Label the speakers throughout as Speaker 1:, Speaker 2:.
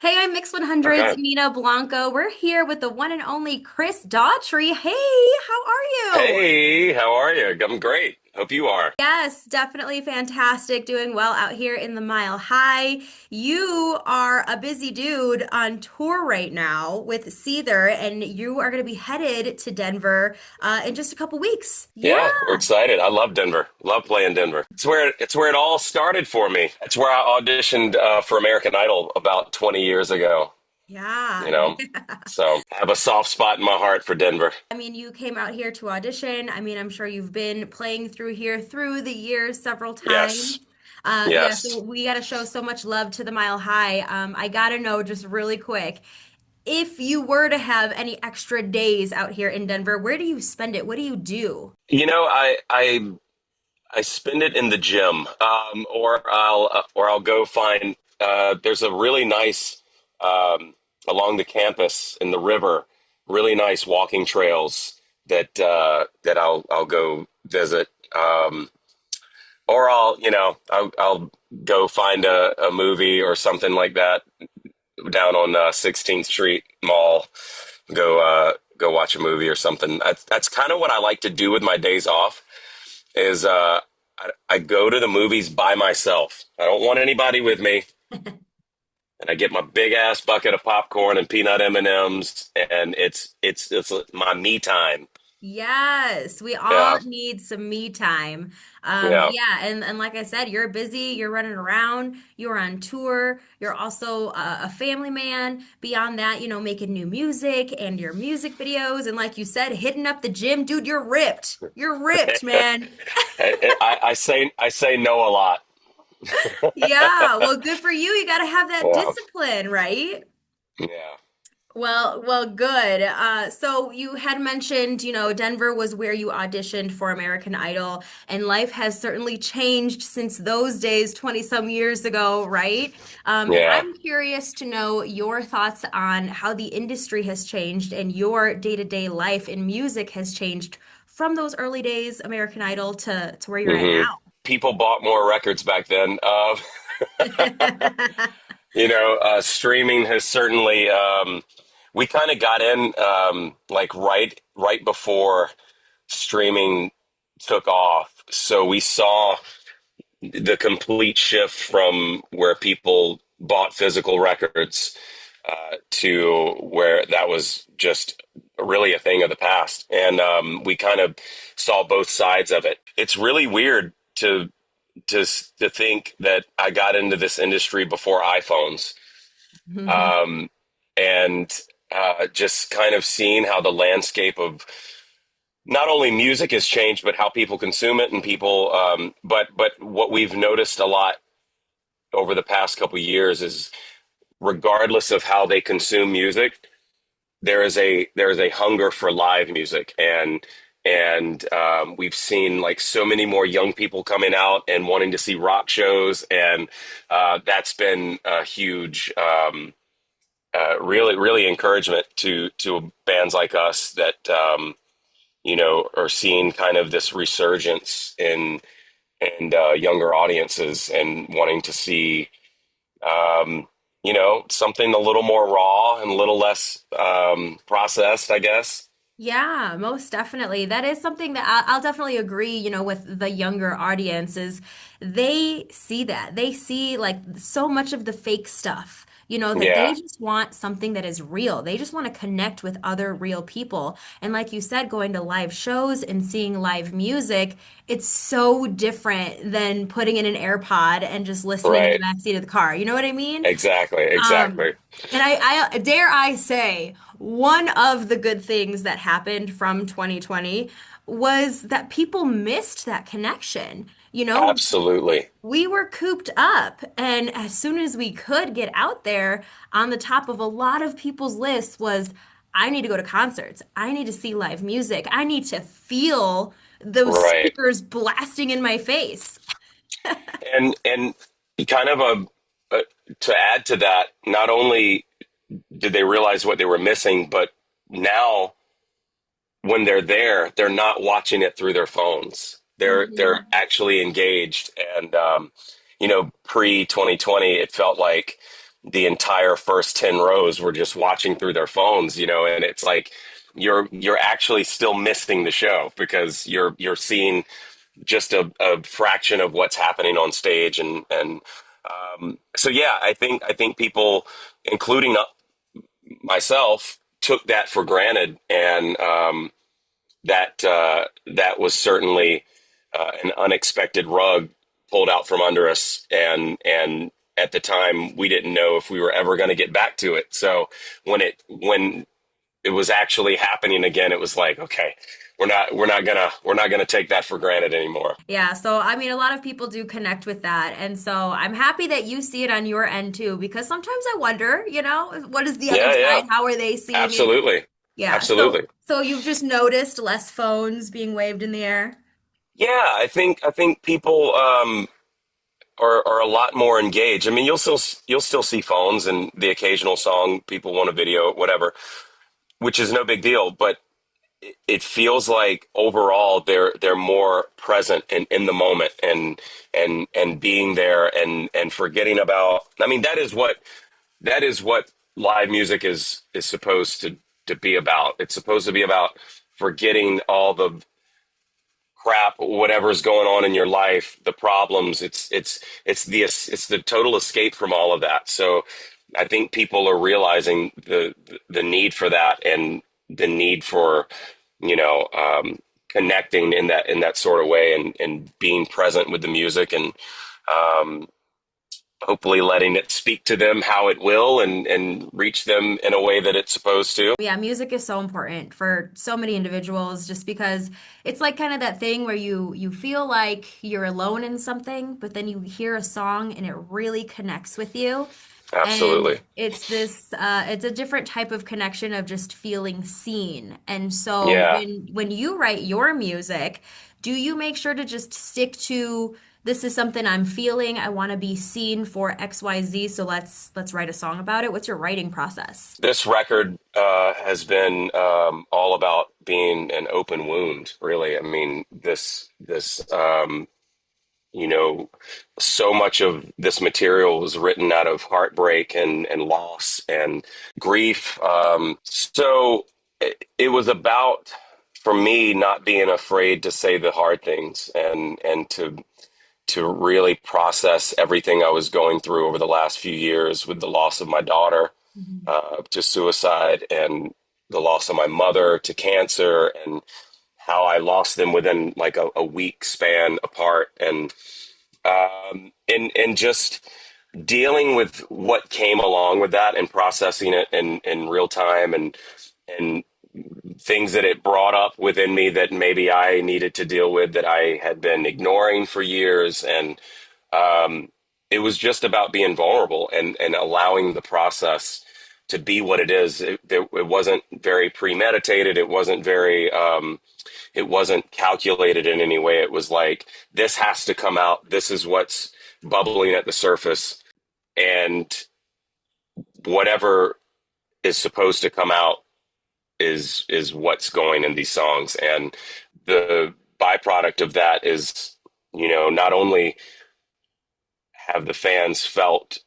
Speaker 1: Hey, I'm Mix 100's
Speaker 2: Okay.
Speaker 1: Nina Blanco. We're here with the one and only Chris Daughtry. Hey, how are you?
Speaker 2: Hey, how are you? I'm great. Hope you are.
Speaker 1: Yes, definitely fantastic. Doing well out here in the Mile High. You are a busy dude on tour right now with Seether, and you are going to be headed to Denver in just a couple weeks. Yeah.
Speaker 2: Yeah, we're excited. I love Denver. Love playing Denver. It's where it all started for me. It's where I auditioned for American Idol about 20 years ago,
Speaker 1: Yeah.
Speaker 2: you know. So I have a soft spot in my heart for Denver.
Speaker 1: I mean, you came out here to audition. I mean, I'm sure you've been playing through here through the years several times.
Speaker 2: Yes.
Speaker 1: Yeah, so
Speaker 2: Yes.
Speaker 1: we got to show so much love to the Mile High. I got to know just really quick, if you were to have any extra days out here in Denver, where do you spend it? What do you do?
Speaker 2: I spend it in the gym, or I'll go find. There's a really nice along the campus in the river, really nice walking trails that I'll go visit, or I'll go find a movie or something like that down on 16th Street Mall. Go watch a movie or something. That's kind of what I like to do with my days off is I go to the movies by myself. I don't want anybody with me, and I get my big ass bucket of popcorn and peanut M&Ms, and it's my me time.
Speaker 1: Yes, we all
Speaker 2: Yeah,
Speaker 1: need some me time.
Speaker 2: yeah,
Speaker 1: Yeah, and like I said, you're busy, you're running around, you're on tour, you're also a family man. Beyond that, making new music and your music videos, and like you said, hitting up the gym, dude, you're ripped. You're ripped, man.
Speaker 2: I say no a lot.
Speaker 1: Yeah, well, good for you. You got to have that
Speaker 2: Yeah,
Speaker 1: discipline, right?
Speaker 2: yeah.
Speaker 1: Well, good. So you had mentioned, Denver was where you auditioned for American Idol, and life has certainly changed since those days, 20 some years ago, right? And
Speaker 2: Yeah.
Speaker 1: I'm curious to know your thoughts on how the industry has changed and your day-to-day life in music has changed from those early days, American Idol, to where you're at
Speaker 2: hmm People bought more records back then.
Speaker 1: now.
Speaker 2: Streaming has certainly. We kind of got in like right before streaming took off, so we saw the complete shift from where people bought physical records to where that was just really a thing of the past, and we kind of saw both sides of it. It's really weird to think that I got into this industry before iPhones, um, and just kind of seeing how the landscape of not only music has changed, but how people consume it and people. But what we've noticed a lot over the past couple of years is, regardless of how they consume music, there is a hunger for live music, and we've seen like so many more young people coming out and wanting to see rock shows, and that's been a huge really encouragement to bands like us that are seeing kind of this resurgence in younger audiences and wanting to see something a little more raw and a little less processed, I guess.
Speaker 1: Yeah, most definitely. That is something that I'll definitely agree, with the younger audiences. They see that. They see like so much of the fake stuff, that they
Speaker 2: Yeah,
Speaker 1: just want something that is real. They just want to connect with other real people. And like you said, going to live shows and seeing live music, it's so different than putting in an AirPod and just listening in the
Speaker 2: right.
Speaker 1: backseat of the car. You know what I mean?
Speaker 2: Exactly,
Speaker 1: Um,
Speaker 2: exactly.
Speaker 1: and I dare I say, one of the good things that happened from 2020 was that people missed that connection.
Speaker 2: Absolutely.
Speaker 1: We were cooped up, and as soon as we could get out there, on the top of a lot of people's lists was, I need to go to concerts. I need to see live music. I need to feel those
Speaker 2: Right.
Speaker 1: speakers blasting in my face.
Speaker 2: And kind of a to add to that, not only did they realize what they were missing, but now when they're there, they're not watching it through their phones. They're actually engaged. And pre 2020, it felt like the entire first 10 rows were just watching through their phones, and it's like you're actually still missing the show because you're seeing just a fraction of what's happening on stage. And so yeah, I think people, including myself, took that for granted, and that was certainly an unexpected rug pulled out from under us, and at the time we didn't know if we were ever going to get back to it. So when it was actually happening again, it was like, okay, we're not gonna take that for granted anymore.
Speaker 1: Yeah, so I mean, a lot of people do connect with that. And so I'm happy that you see it on your end too, because sometimes I wonder, what is the other
Speaker 2: Yeah, yeah,
Speaker 1: side? How are they seeing it?
Speaker 2: absolutely,
Speaker 1: Yeah, so
Speaker 2: absolutely.
Speaker 1: so you've just noticed less phones being waved in the air?
Speaker 2: Yeah, I think people are a lot more engaged. I mean, you'll still see phones and the occasional song people want a video, whatever, which is no big deal. But it feels like overall they're more present in the moment, and being there, and forgetting about. I mean, that is what live music is supposed to be about. It's supposed to be about forgetting all the crap, whatever's going on in your life, the problems. It's the total escape from all of that. So I think people are realizing the need for that, and the need for connecting in that sort of way, and being present with the music, and um, hopefully letting it speak to them how it will, and reach them in a way that it's supposed to.
Speaker 1: Yeah, music is so important for so many individuals just because it's like kind of that thing where you feel like you're alone in something, but then you hear a song and it really connects with you. And
Speaker 2: Absolutely.
Speaker 1: it's a different type of connection of just feeling seen. And so
Speaker 2: Yeah.
Speaker 1: when you write your music, do you make sure to just stick to this is something I'm feeling, I want to be seen for XYZ, so let's write a song about it? What's your writing process?
Speaker 2: This record has been all about being an open wound, really. I mean, this, you know, so much of this material was written out of heartbreak, and loss, and grief. So it was about, for me, not being afraid to say the hard things, and to really process everything I was going through over the last few years, with the loss of my daughter
Speaker 1: Mhm.
Speaker 2: to suicide, and the loss of my mother to cancer, and how I lost them within like a week span apart, and just dealing with what came along with that, and processing it in real time, and things that it brought up within me that maybe I needed to deal with, that I had been ignoring for years. And it was just about being vulnerable, and allowing the process to be what it is. It wasn't very premeditated. It wasn't calculated in any way. It was like, this has to come out. This is what's bubbling at the surface, and whatever is supposed to come out is what's going in these songs. And the byproduct of that is, not only have the fans felt,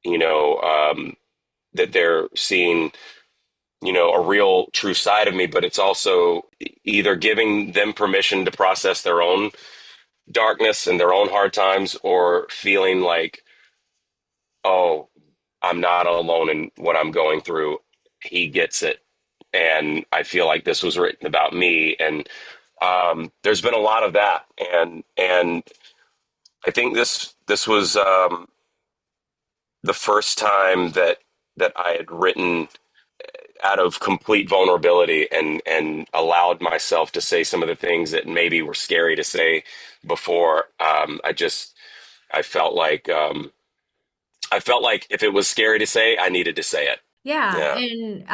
Speaker 2: that they're seeing, a real true side of me, but it's also either giving them permission to process their own darkness and their own hard times, or feeling like, oh, I'm not alone in what I'm going through. He gets it. And I feel like this was written about me. And there's been a lot of that. And I think this was the first time that I had written out of complete vulnerability, and allowed myself to say some of the things that maybe were scary to say before. I felt like I felt like if it was scary to say, I needed to say it.
Speaker 1: Yeah,
Speaker 2: Yeah.
Speaker 1: and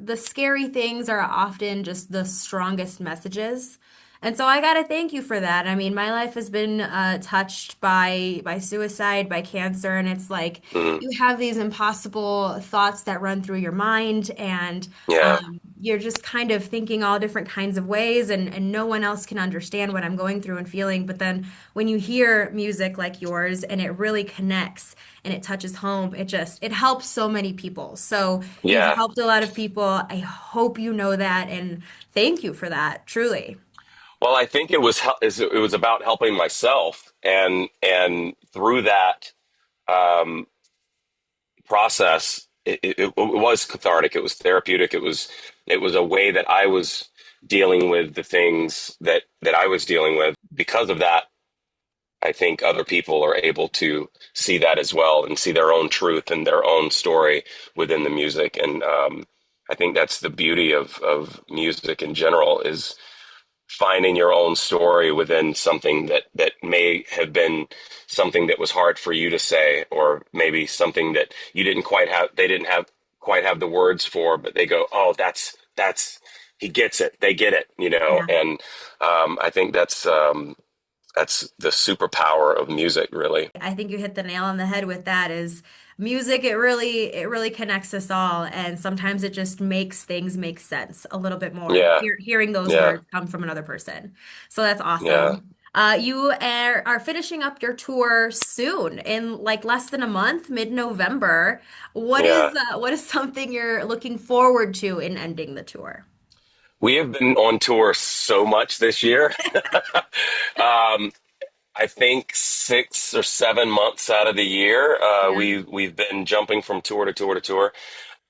Speaker 1: the scary things are often just the strongest messages. And so I gotta thank you for that. I mean, my life has been touched by suicide, by cancer, and it's like
Speaker 2: Mhm.
Speaker 1: you have these impossible thoughts that run through your mind, and
Speaker 2: Yeah.
Speaker 1: you're just kind of thinking all different kinds of ways, and no one else can understand what I'm going through and feeling. But then when you hear music like yours and it really connects and it touches home, it helps so many people. So you've
Speaker 2: Yeah.
Speaker 1: helped a lot of people. I hope you know that, and thank you for that, truly.
Speaker 2: Well, I think it was about helping myself, and through that process, it was cathartic. It was therapeutic. It was a way that I was dealing with the things that I was dealing with. Because of that, I think other people are able to see that as well and see their own truth and their own story within the music. And I think that's the beauty of music in general is finding your own story within something that may have been something that was hard for you to say, or maybe something that you didn't quite have, they didn't have quite have the words for, but they go, oh, that's he gets it, they get it,
Speaker 1: Yeah.
Speaker 2: and I think that's the superpower of music, really.
Speaker 1: I think you hit the nail on the head with that is music, it really connects us all, and sometimes it just makes things make sense a little bit more.
Speaker 2: Yeah,
Speaker 1: Hearing those
Speaker 2: yeah,
Speaker 1: words come from another person. So that's
Speaker 2: yeah,
Speaker 1: awesome. You are finishing up your tour soon in like less than a month, mid-November.
Speaker 2: yeah.
Speaker 1: What is something you're looking forward to in ending the tour?
Speaker 2: We have been on tour so much this year. I think 6 or 7 months out of the year,
Speaker 1: Yeah.
Speaker 2: we've been jumping from tour to tour to tour.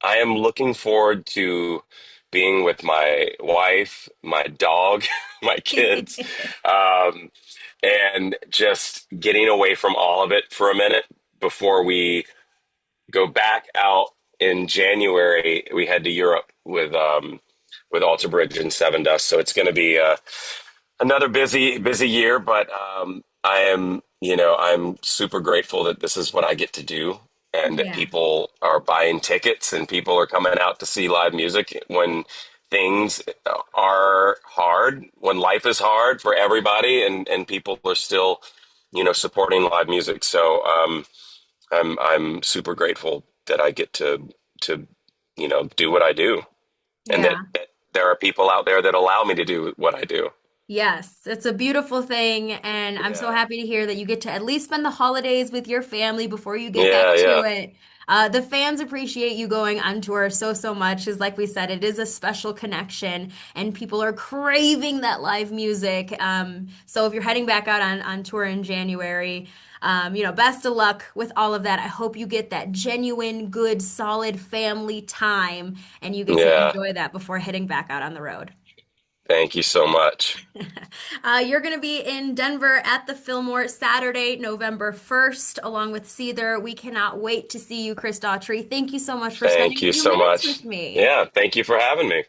Speaker 2: I am looking forward to being with my wife, my dog, my kids, um, and just getting away from all of it for a minute before we go back out in January. We head to Europe with Alter Bridge and Seven Dust, so it's going to be another busy year. But I'm super grateful that this is what I get to do, and that
Speaker 1: Yeah.
Speaker 2: people are buying tickets and people are coming out to see live music when things are hard, when life is hard for everybody, and people are still supporting live music. So I'm super grateful that I get to do what I do, and that,
Speaker 1: Yeah.
Speaker 2: that there are people out there that allow me to do what I do.
Speaker 1: Yes, it's a beautiful thing, and I'm so
Speaker 2: Yeah,
Speaker 1: happy to hear that you get to at least spend the holidays with your family before you get back
Speaker 2: yeah,
Speaker 1: to
Speaker 2: yeah,
Speaker 1: it. The fans appreciate you going on tour so, so much, because like we said, it is a special connection, and people are craving that live music. So if you're heading back out on tour in January, best of luck with all of that. I hope you get that genuine, good, solid family time, and you get to
Speaker 2: yeah.
Speaker 1: enjoy that before heading back out on the road.
Speaker 2: Thank you so much.
Speaker 1: You're going to be in Denver at the Filmore Saturday, November 1st, along with Seether. We cannot wait to see you, Chris Daughtry. Thank you so much for spending
Speaker 2: Thank
Speaker 1: a
Speaker 2: you
Speaker 1: few
Speaker 2: so
Speaker 1: minutes
Speaker 2: much.
Speaker 1: with me.
Speaker 2: Yeah, thank you for having me.